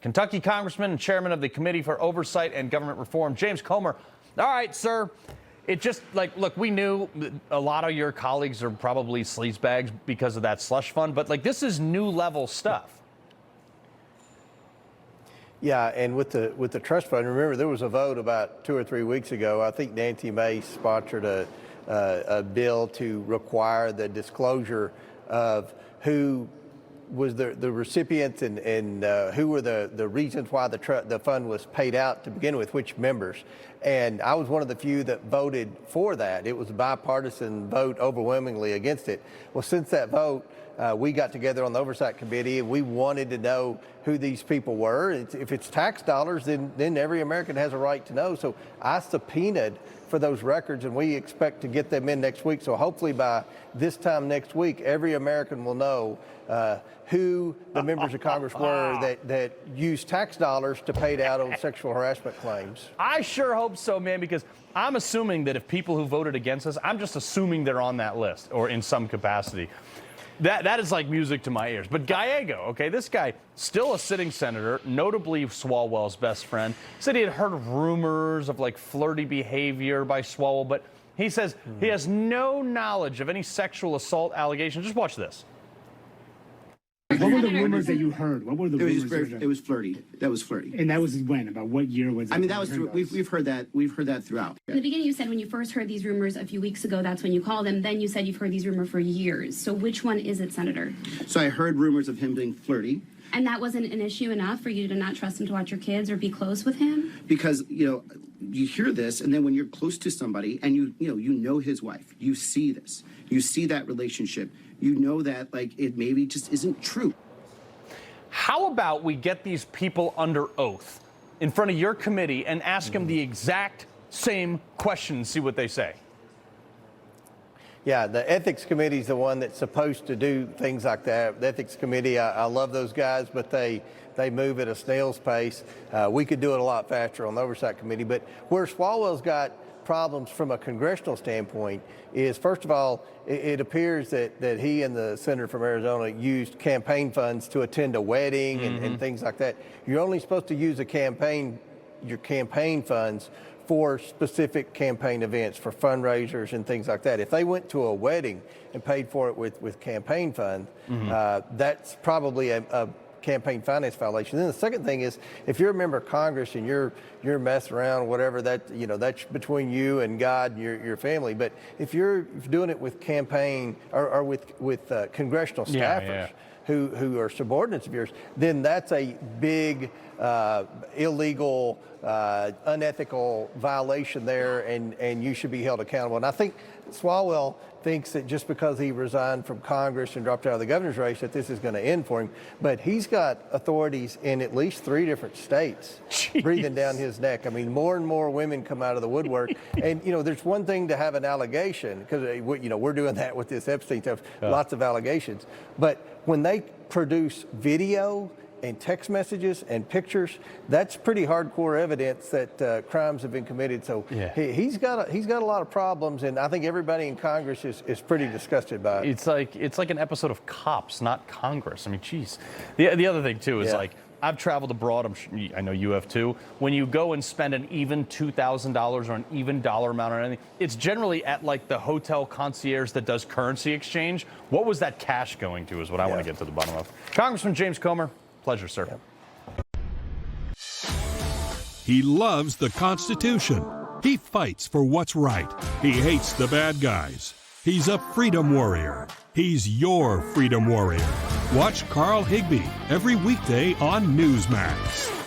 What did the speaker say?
Kentucky Congressman and Chairman of the Committee for Oversight and Government Reform, James Comer. All right, sir. It just, like, look, we knew a lot of your colleagues are probably sleazebags because of that slush fund, but, like, this is new level stuff. Yeah, and with the trust fund, remember there was a vote about 2 or 3 weeks ago. I think Nancy Mace sponsored a bill to require the disclosure of who was the recipients and who were the reasons why the fund was paid out to begin with, which members. And I was one of the few that voted for that. It was a bipartisan vote, overwhelmingly against it. Well, since that vote, we got together on the Oversight Committee and we wanted to know who these people were. If it's tax dollars, then every American has a right to know. So I subpoenaed for those records and we expect to get them in next week. So hopefully by this time next week, every American will know who the members of Congress were that used tax dollars to pay out on sexual harassment claims. I sure hope so, man, because I'm assuming that if people who voted against us, I'm just assuming they're on that list or in some capacity. That is like music to my ears. But Gallego, okay, this guy, still a sitting senator, notably Swalwell's best friend, said he had heard rumors of like flirty behavior by Swalwell, but he says he has no knowledge of any sexual assault allegations. Just watch this. What were the rumors that you heard? What were the rumors? It was flirty. That was flirty. And that was when? About what year was it? I mean, that was we've heard that throughout. In the beginning, you said when you first heard these rumors a few weeks ago, that's when you called them. Then you said you've heard these rumors for years. So which one is it, Senator? So I heard rumors of him being flirty. And that wasn't an issue enough for you to not trust him to watch your kids or be close with him? Because, you hear this, and then when you're close to somebody and you know his wife, you see this, you see that relationship, you know that like it maybe just isn't true. How about we get these people under oath in front of your committee and ask them the exact same question and see what they say? Yeah, the Ethics Committee is the one that's supposed to do things like that. The Ethics Committee, I love those guys, but they move at a snail's pace. We could do it a lot faster on the Oversight Committee, but where Swalwell's got problems from a congressional standpoint is, first of all, it appears that he and the senator from Arizona used campaign funds to attend a wedding and things like that. You're only supposed to use your campaign funds for specific campaign events, for fundraisers and things like that. If they went to a wedding and paid for it with campaign funds, that's probably a campaign finance violation. Then the second thing is, if you're a member of Congress and you're messing around, whatever, that's between you and God and your family. But if you're doing it with campaign or with congressional staffers who are subordinates of yours, then that's a big illegal, unethical violation there, and you should be held accountable. And I think Swalwell thinks that just because he resigned from Congress and dropped out of the governor's race that this is going to end for him. But he's got authorities in at least 3 different states breathing down his neck. I mean, more and more women come out of the woodwork. And, there's one thing to have an allegation, because, we're doing that with this Epstein stuff, lots of allegations. But when they produce video and text messages and pictures, that's pretty hardcore evidence that crimes have been committed. So he's got a lot of problems, and I think everybody in Congress is pretty disgusted by it. It's like an episode of Cops, not Congress. I mean, geez. The other thing too is like, I've traveled abroad. I know you have too. When you go and spend an even $2,000 or an even dollar amount on anything, it's generally at like the hotel concierge that does currency exchange. What was that cash going to is what I want to get to the bottom of. Congressman James Comer, pleasure, sir. He loves the Constitution. He fights for what's right. He hates the bad guys. He's a freedom warrior. He's your freedom warrior. Watch Carl Higbie every weekday on Newsmax.